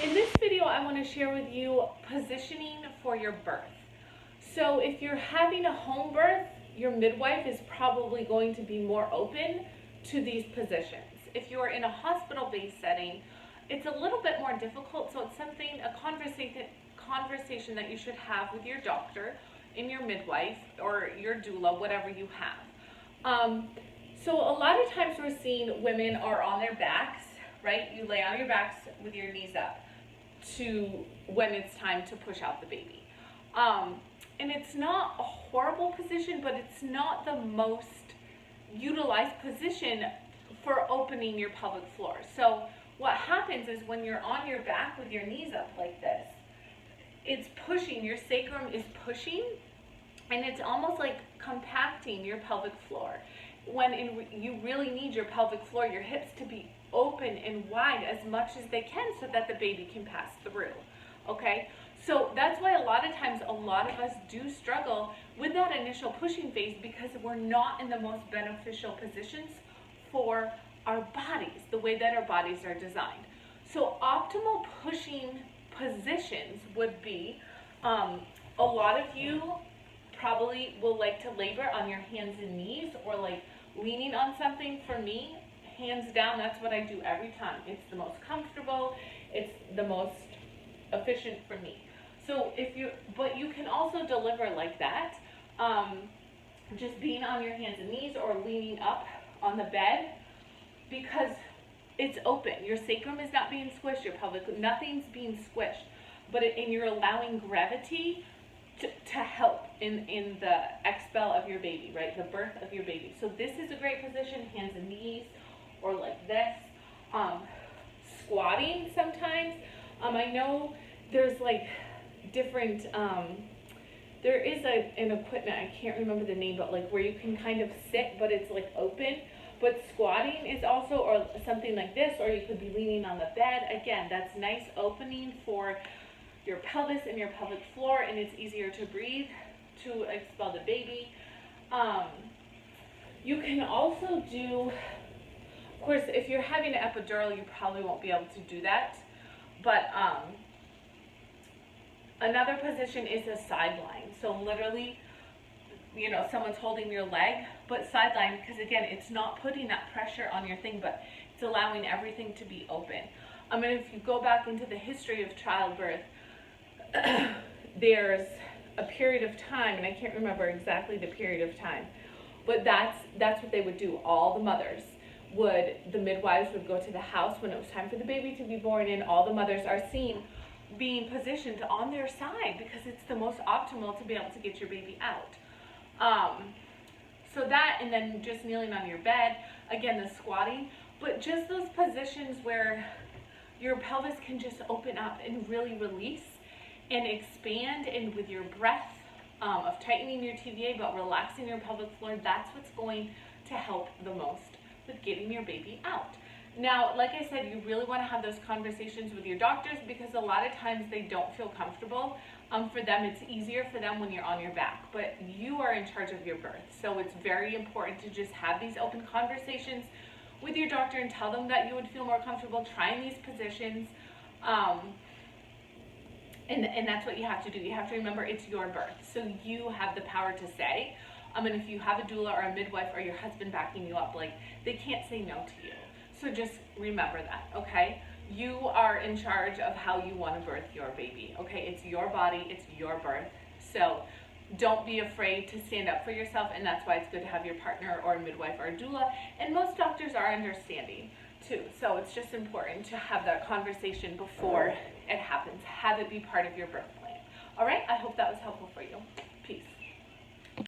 In this video, I want to share with you positioning for your birth. So if you're having a home birth, your midwife is probably going to be more open to these positions. If you're in a hospital-based setting, it's a little bit more difficult, so it's a conversation that you should have with your doctor and your midwife or your doula, whatever you have. So a lot of times we're seeing women are on their backs, right? You lay on your backs with your knees up to when it's time to push out the baby. And it's not a horrible position, but it's not the most utilized position for opening your pelvic floor. So what happens is when you're on your back with your knees up like this, it's pushing, your sacrum is pushing, and it's almost like compacting your pelvic floor. When you really need your pelvic floor, your hips to be open and wide as much as they can so that the baby can pass through, okay? So that's why a lot of times a lot of us do struggle with that initial pushing phase because we're not in the most beneficial positions for our bodies, the way that our bodies are designed. So optimal pushing positions would be, a lot of you probably will like to labor on your hands and knees or like leaning on something. For me, hands down, that's what I do every time. It's the most comfortable, it's the most efficient for me. So but you can also deliver like that, just being on your hands and knees or leaning up on the bed, because it's open. Your sacrum is not being squished, your pelvic, nothing's being squished, and you're allowing gravity to help in the expel of your baby, right? The birth of your baby. So this is a great position, hands and knees, or like this. Squatting sometimes. I know there's like different, there is an equipment, I can't remember the name, but like where you can kind of sit, but it's like open. But squatting is also, or something like this, or you could be leaning on the bed. Again, that's nice opening for your pelvis and your pelvic floor, and it's easier to breathe to expel the baby. You can also do, of course, if you're having an epidural, you probably won't be able to do that. But another position is a sideline. So literally, someone's holding your leg, but sideline, because again, it's not putting that pressure on your thing, but it's allowing everything to be open. I mean, if you go back into the history of childbirth, there's a period of time, and I can't remember exactly the period of time, but that's what they would do. All the mothers the midwives would go to the house when it was time for the baby to be born, and all the mothers are seen being positioned on their side because it's the most optimal to be able to get your baby out. So that, and then just kneeling on your bed, again, the squatting, but just those positions where your pelvis can just open up and really release and expand, and with your breath of tightening your TVA but relaxing your pelvic floor, that's what's going to help the most with getting your baby out. Now, like I said, you really want to have those conversations with your doctors because a lot of times they don't feel comfortable. For them, it's easier for them when you're on your back, but you are in charge of your birth. So it's very important to just have these open conversations with your doctor and tell them that you would feel more comfortable trying these positions. And that's what you have to do. You have to remember it's your birth. So you have the power to say, and if you have a doula or a midwife or your husband backing you up, like, they can't say no to you. So just remember that, okay? You are in charge of how you want to birth your baby, okay? It's your body, it's your birth. So don't be afraid to stand up for yourself, and that's why it's good to have your partner or a midwife or a doula. And most doctors are understanding too. So it's just important to have that conversation before it happens. Have it be part of your birth plan. All right, I hope that was helpful for you. Peace.